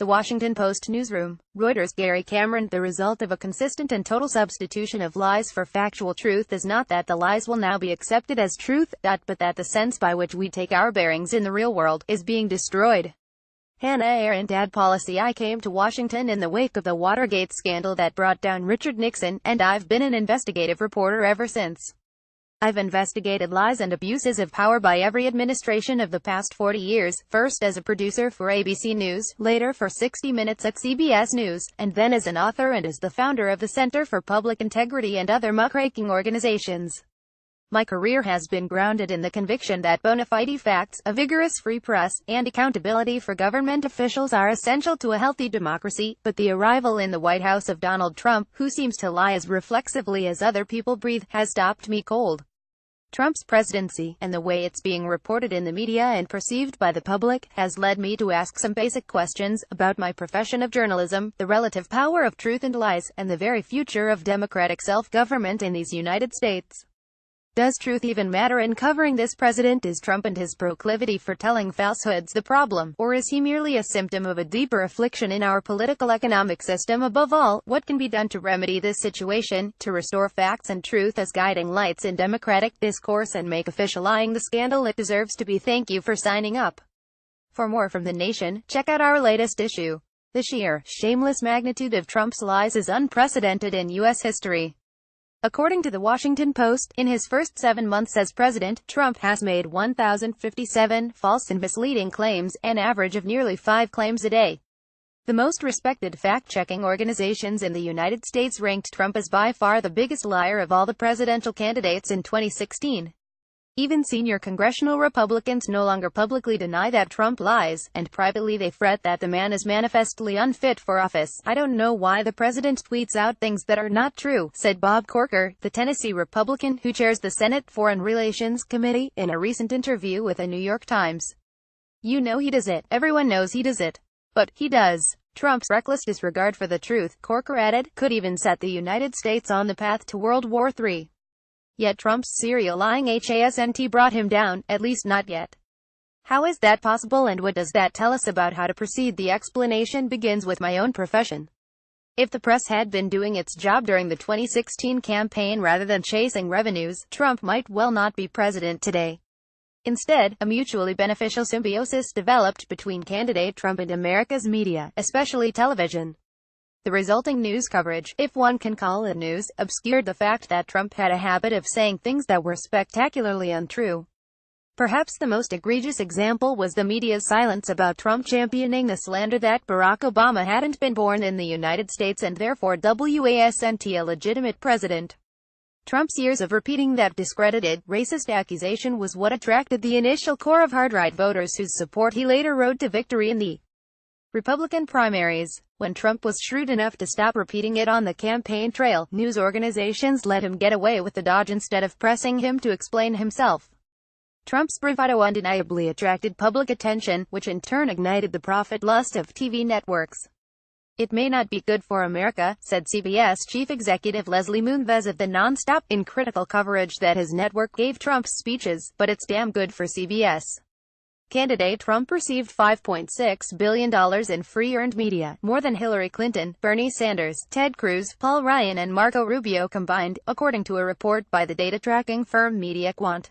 The Washington Post newsroom. Reuters Gary Cameron. The result of a consistent and total substitution of lies for factual truth is not that the lies will now be accepted as truth, but that the sense by which we take our bearings in the real world is being destroyed. Hannah Arendt. Ad policy. I came to Washington in the wake of the Watergate scandal that brought down Richard Nixon, and I've been an investigative reporter ever since. I've investigated lies and abuses of power by every administration of the past 40 years, first as a producer for ABC News, later for 60 Minutes at CBS News, and then as an author and as the founder of the Center for Public Integrity and other muckraking organizations. My career has been grounded in the conviction that bona fide facts, a vigorous free press, and accountability for government officials are essential to a healthy democracy, but the arrival in the White House of Donald Trump, who seems to lie as reflexively as other people breathe, has stopped me cold. Trump's presidency, and the way it's being reported in the media and perceived by the public, has led me to ask some basic questions about my profession of journalism, the relative power of truth and lies, and the very future of democratic self-government in these United States. Does truth even matter in covering this president? Is Trump and his proclivity for telling falsehoods the problem, or is he merely a symptom of a deeper affliction in our political economic system? Above all, what can be done to remedy this situation, to restore facts and truth as guiding lights in democratic discourse and make official lying the scandal it deserves to be? Thank you for signing up. For more from The Nation, check out our latest issue. The sheer, shameless magnitude of Trump's lies is unprecedented in U.S. history. According to the Washington Post, in his first 7 months as president, Trump has made 1,057 false and misleading claims, an average of nearly 5 claims a day. The most respected fact-checking organizations in the United States ranked Trump as by far the biggest liar of all the presidential candidates in 2016. Even senior congressional Republicans no longer publicly deny that Trump lies, and privately they fret that the man is manifestly unfit for office. I don't know why the president tweets out things that are not true, said Bob Corker, the Tennessee Republican who chairs the Senate Foreign Relations Committee, in a recent interview with the New York Times. You know he does it. Everyone knows he does it. But he does. Trump's reckless disregard for the truth, Corker added, could even set the United States on the path to World War III. Yet Trump's serial lying hasn't brought him down, at least not yet. How is that possible, and what does that tell us about how to proceed? The explanation begins with my own profession. If the press had been doing its job during the 2016 campaign rather than chasing revenues, Trump might well not be president today. Instead, a mutually beneficial symbiosis developed between candidate Trump and America's media, especially television. The resulting news coverage, if one can call it news, obscured the fact that Trump had a habit of saying things that were spectacularly untrue. Perhaps the most egregious example was the media's silence about Trump championing the slander that Barack Obama hadn't been born in the United States and therefore wasn't a legitimate president. Trump's years of repeating that discredited, racist accusation was what attracted the initial core of hard-right voters whose support he later rode to victory in the Republican primaries. When Trump was shrewd enough to stop repeating it on the campaign trail, news organizations let him get away with the dodge instead of pressing him to explain himself. Trump's bravado undeniably attracted public attention, which in turn ignited the profit lust of TV networks. It may not be good for America, said CBS chief executive Leslie Moonves of the nonstop, in critical coverage that his network gave Trump's speeches, but it's damn good for CBS. Candidate Trump received $5.6 billion in free earned media, more than Hillary Clinton, Bernie Sanders, Ted Cruz, Paul Ryan and Marco Rubio combined, according to a report by the data tracking firm MediaQuant.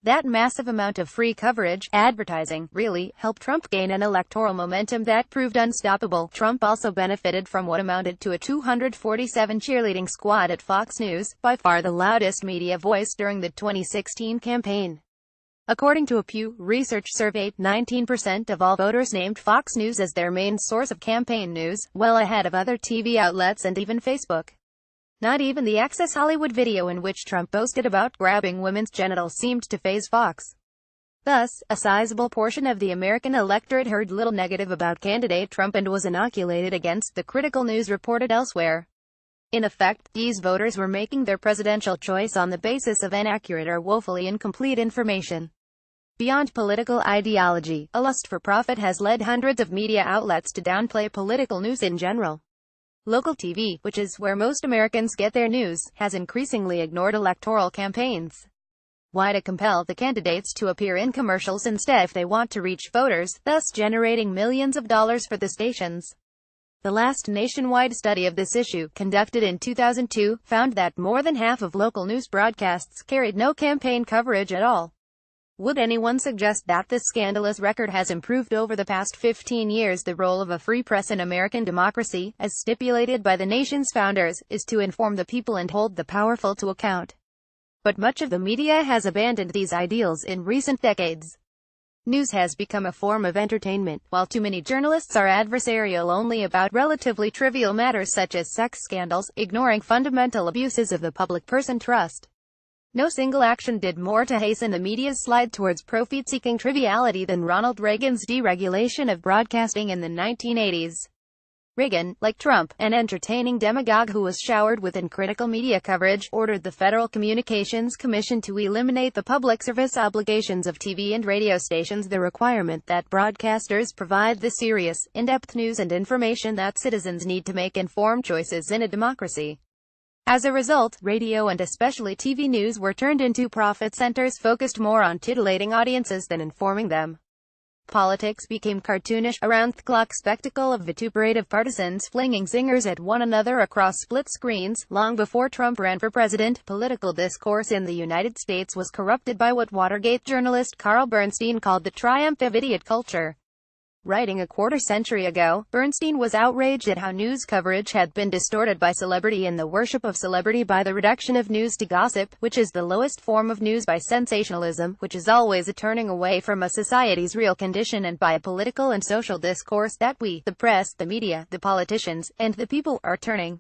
That massive amount of free coverage, advertising, really helped Trump gain an electoral momentum that proved unstoppable. Trump also benefited from what amounted to a 247 cheerleading squad at Fox News, by far the loudest media voice during the 2016 campaign. According to a Pew Research survey, 19% of all voters named Fox News as their main source of campaign news, well ahead of other TV outlets and even Facebook. Not even the Access Hollywood video in which Trump boasted about grabbing women's genitals seemed to faze Fox. Thus, a sizable portion of the American electorate heard little negative about candidate Trump and was inoculated against the critical news reported elsewhere. In effect, these voters were making their presidential choice on the basis of inaccurate or woefully incomplete information. Beyond political ideology, a lust for profit has led hundreds of media outlets to downplay political news in general. Local TV, which is where most Americans get their news, has increasingly ignored electoral campaigns. Why to compel the candidates to appear in commercials instead if they want to reach voters, thus generating millions of dollars for the stations? The last nationwide study of this issue, conducted in 2002, found that more than half of local news broadcasts carried no campaign coverage at all. Would anyone suggest that this scandalous record has improved over the past 15 years? The role of a free press in American democracy, as stipulated by the nation's founders, is to inform the people and hold the powerful to account. But much of the media has abandoned these ideals in recent decades. News has become a form of entertainment, while too many journalists are adversarial only about relatively trivial matters such as sex scandals, ignoring fundamental abuses of the public person trust. No single action did more to hasten the media's slide towards profit-seeking triviality than Ronald Reagan's deregulation of broadcasting in the 1980s. Reagan, like Trump, an entertaining demagogue who was showered with uncritical media coverage, ordered the Federal Communications Commission to eliminate the public service obligations of TV and radio stations, the requirement that broadcasters provide the serious, in-depth news and information that citizens need to make informed choices in a democracy. As a result, radio and especially TV news were turned into profit centers focused more on titillating audiences than informing them. Politics became cartoonish, a round-the-clock spectacle of vituperative partisans flinging zingers at one another across split screens. Long before Trump ran for president, political discourse in the United States was corrupted by what Watergate journalist Carl Bernstein called the triumph of idiot culture. Writing a quarter-century ago, Bernstein was outraged at how news coverage had been distorted by celebrity and the worship of celebrity by the reduction of news to gossip, which is the lowest form of news, by sensationalism, which is always a turning away from a society's real condition, and by a political and social discourse that we, the press, the media, the politicians, and the people, are turning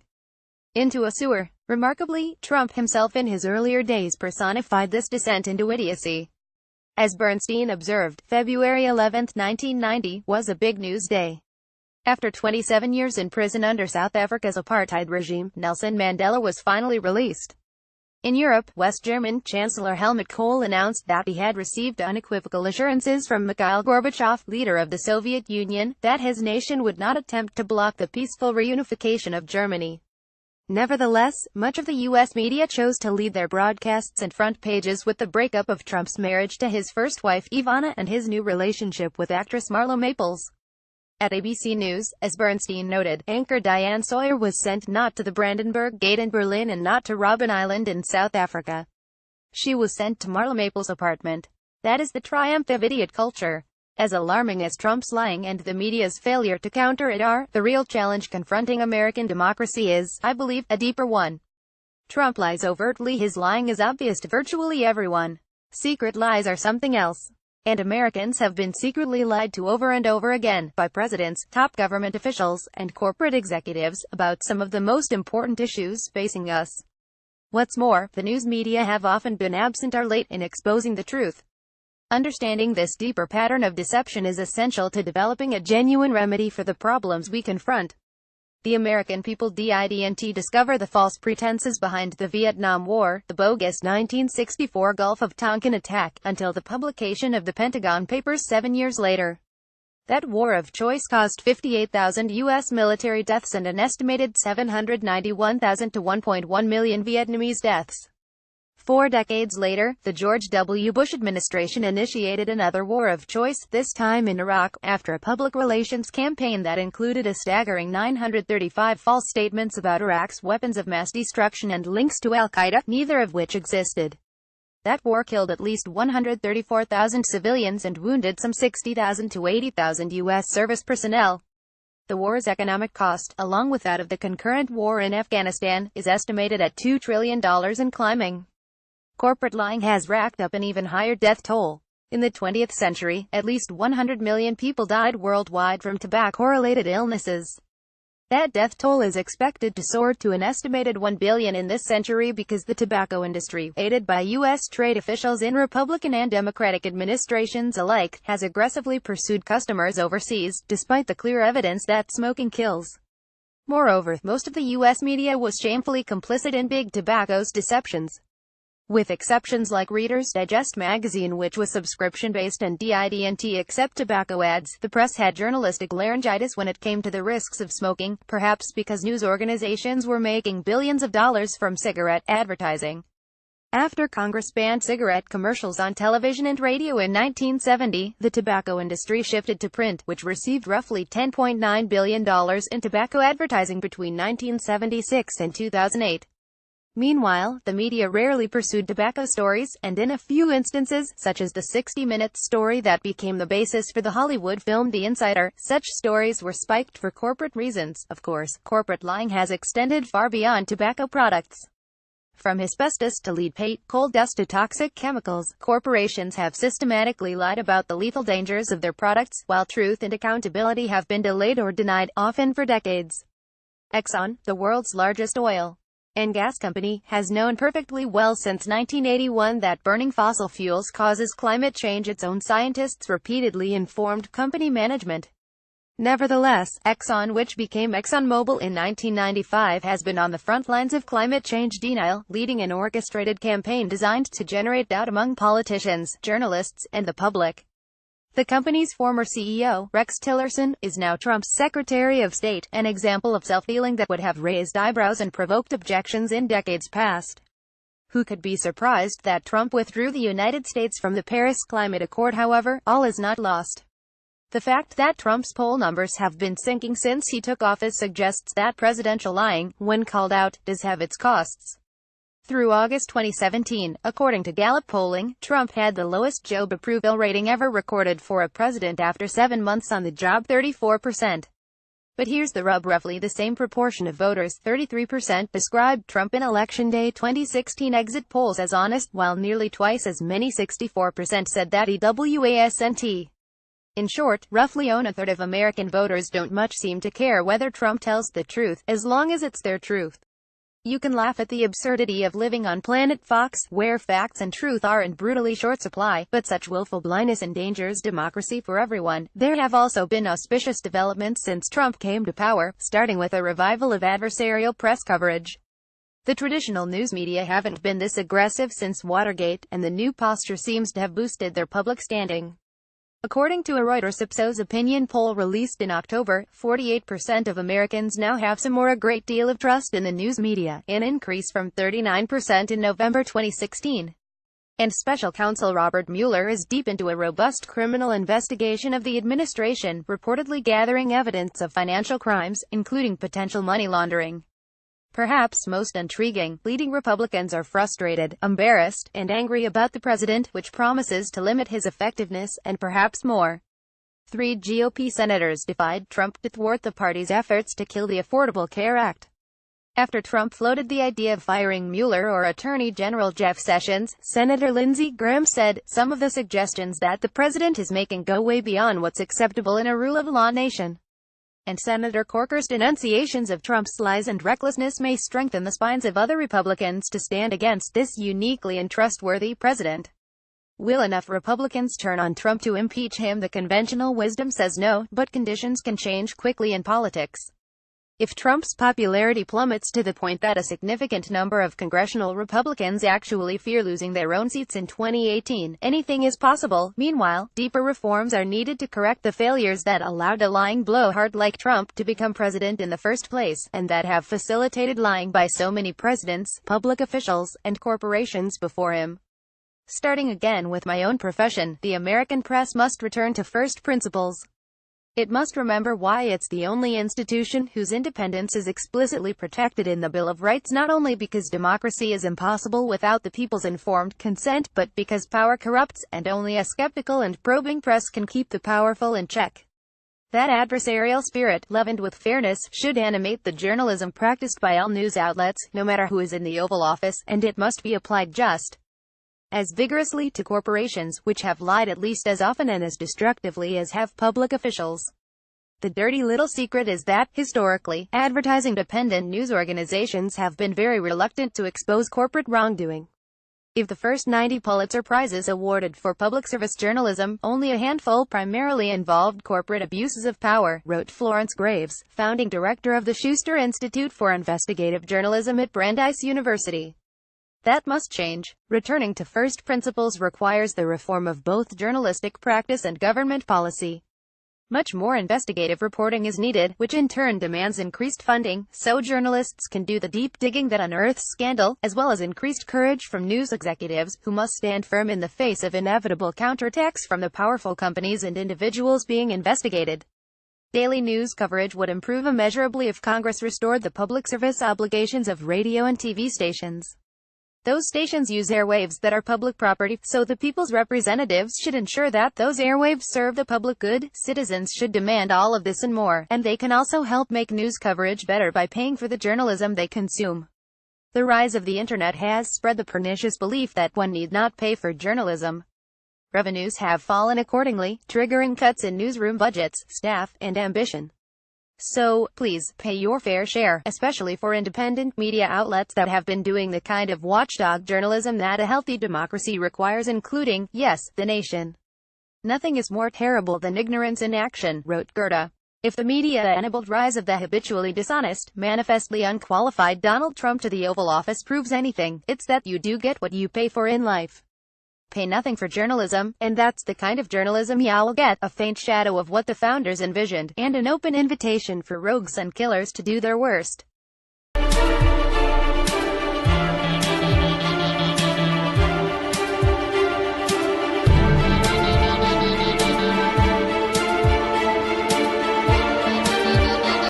into a sewer. Remarkably, Trump himself in his earlier days personified this descent into idiocy. As Bernstein observed, February 11, 1990, was a big news day. After 27 years in prison under South Africa's apartheid regime, Nelson Mandela was finally released. In Europe, West German Chancellor Helmut Kohl announced that he had received unequivocal assurances from Mikhail Gorbachev, leader of the Soviet Union, that his nation would not attempt to block the peaceful reunification of Germany. Nevertheless, much of the U.S. media chose to lead their broadcasts and front pages with the breakup of Trump's marriage to his first wife, Ivana, and his new relationship with actress Marlo Maples. At ABC News, as Bernstein noted, anchor Diane Sawyer was sent not to the Brandenburg Gate in Berlin and not to Robben Island in South Africa. She was sent to Marlo Maples' apartment. That is the triumph of idiot culture. As alarming as Trump's lying and the media's failure to counter it are, the real challenge confronting American democracy is, I believe, a deeper one. Trump lies overtly. His lying is obvious to virtually everyone. Secret lies are something else. And Americans have been secretly lied to over and over again, by presidents, top government officials, and corporate executives, about some of the most important issues facing us. What's more, the news media have often been absent or late in exposing the truth. Understanding this deeper pattern of deception is essential to developing a genuine remedy for the problems we confront. The American people didn't discover the false pretenses behind the Vietnam War, the bogus 1964 Gulf of Tonkin attack, until the publication of the Pentagon Papers 7 years later. That war of choice caused 58,000 U.S. military deaths and an estimated 791,000 to 1.1 million Vietnamese deaths. 4 decades later, the George W. Bush administration initiated another war of choice, this time in Iraq, after a public relations campaign that included a staggering 935 false statements about Iraq's weapons of mass destruction and links to al-Qaeda, neither of which existed. That war killed at least 134,000 civilians and wounded some 60,000 to 80,000 U.S. service personnel. The war's economic cost, along with that of the concurrent war in Afghanistan, is estimated at $2 trillion and climbing. Corporate lying has racked up an even higher death toll. In the 20th century, at least 100 million people died worldwide from tobacco-related illnesses. That death toll is expected to soar to an estimated 1 billion in this century because the tobacco industry, aided by U.S. trade officials in Republican and Democratic administrations alike, has aggressively pursued customers overseas, despite the clear evidence that smoking kills. Moreover, most of the U.S. media was shamefully complicit in Big Tobacco's deceptions. With exceptions like Reader's Digest magazine, which was subscription-based and didn't accept tobacco ads, the press had journalistic laryngitis when it came to the risks of smoking, perhaps because news organizations were making billions of dollars from cigarette advertising. After Congress banned cigarette commercials on television and radio in 1970, the tobacco industry shifted to print, which received roughly $10.9 billion in tobacco advertising between 1976 and 2008. Meanwhile, the media rarely pursued tobacco stories, and in a few instances, such as the 60 Minutes story that became the basis for the Hollywood film The Insider, such stories were spiked for corporate reasons. Of course, corporate lying has extended far beyond tobacco products. From asbestos to lead paint, coal dust to toxic chemicals, corporations have systematically lied about the lethal dangers of their products, while truth and accountability have been delayed or denied, often for decades. Exxon, the world's largest oil and gas company, has known perfectly well since 1981 that burning fossil fuels causes climate change. Its own scientists repeatedly informed company management. Nevertheless, Exxon, which became ExxonMobil in 1995, has been on the front lines of climate change denial, leading an orchestrated campaign designed to generate doubt among politicians, journalists, and the public. The company's former CEO, Rex Tillerson, is now Trump's Secretary of State, an example of self-dealing that would have raised eyebrows and provoked objections in decades past. Who could be surprised that Trump withdrew the United States from the Paris Climate Accord? However, all is not lost. The fact that Trump's poll numbers have been sinking since he took office suggests that presidential lying, when called out, does have its costs. Through August 2017, according to Gallup polling, Trump had the lowest job approval rating ever recorded for a president after 7 months on the job, 34%. But here's the rub: roughly the same proportion of voters, 33%, described Trump in Election Day 2016 exit polls as honest, while nearly twice as many, 64%, said that he wasn't. In short, roughly a third of American voters don't much seem to care whether Trump tells the truth, as long as it's their truth. You can laugh at the absurdity of living on Planet Fox, where facts and truth are in brutally short supply, but such willful blindness endangers democracy for everyone. There have also been auspicious developments since Trump came to power, starting with a revival of adversarial press coverage. The traditional news media haven't been this aggressive since Watergate, and the new posture seems to have boosted their public standing. According to a Reuters Ipsos opinion poll released in October, 48% of Americans now have some or a great deal of trust in the news media, an increase from 39% in November 2016. And Special Counsel Robert Mueller is deep into a robust criminal investigation of the administration, reportedly gathering evidence of financial crimes, including potential money laundering. Perhaps most intriguing, leading Republicans are frustrated, embarrassed, and angry about the president, which promises to limit his effectiveness, and perhaps more. 3 GOP senators defied Trump to thwart the party's efforts to kill the Affordable Care Act. After Trump floated the idea of firing Mueller or Attorney General Jeff Sessions, Senator Lindsey Graham said, "Some of the suggestions that the president is making go way beyond what's acceptable in a rule of law nation." And Senator Corker's denunciations of Trump's lies and recklessness may strengthen the spines of other Republicans to stand against this uniquely untrustworthy president. Will enough Republicans turn on Trump to impeach him? The conventional wisdom says no, but conditions can change quickly in politics. If Trump's popularity plummets to the point that a significant number of congressional Republicans actually fear losing their own seats in 2018, anything is possible. Meanwhile, deeper reforms are needed to correct the failures that allowed a lying blowhard like Trump to become president in the first place, and that have facilitated lying by so many presidents, public officials, and corporations before him. Starting again with my own profession, the American press must return to first principles. It must remember why it's the only institution whose independence is explicitly protected in the Bill of Rights, not only because democracy is impossible without the people's informed consent, but because power corrupts, and only a skeptical and probing press can keep the powerful in check. That adversarial spirit, leavened with fairness, should animate the journalism practiced by all news outlets, no matter who is in the Oval Office, and it must be applied just as vigorously to corporations, which have lied at least as often and as destructively as have public officials. The dirty little secret is that, historically, advertising-dependent news organizations have been very reluctant to expose corporate wrongdoing. Of the first 90 Pulitzer Prizes awarded for public service journalism, only a handful primarily involved corporate abuses of power, wrote Florence Graves, founding director of the Schuster Institute for Investigative Journalism at Brandeis University. That must change. Returning to first principles requires the reform of both journalistic practice and government policy. Much more investigative reporting is needed, which in turn demands increased funding, so journalists can do the deep digging that unearths scandal, as well as increased courage from news executives, who must stand firm in the face of inevitable counterattacks from the powerful companies and individuals being investigated. Daily news coverage would improve immeasurably if Congress restored the public service obligations of radio and TV stations. Those stations use airwaves that are public property, so the people's representatives should ensure that those airwaves serve the public good. Citizens should demand all of this and more, and they can also help make news coverage better by paying for the journalism they consume. The rise of the internet has spread the pernicious belief that one need not pay for journalism. Revenues have fallen accordingly, triggering cuts in newsroom budgets, staff, and ambition. So, please, pay your fair share, especially for independent media outlets that have been doing the kind of watchdog journalism that a healthy democracy requires, including, yes, the nation. Nothing is more terrible than ignorance in action, wrote Goethe. If the media-enabled rise of the habitually dishonest, manifestly unqualified Donald Trump to the Oval Office proves anything, it's that you do get what you pay for in life. Pay nothing for journalism, and that's the kind of journalism y'all get, a faint shadow of what the founders envisioned, and an open invitation for rogues and killers to do their worst.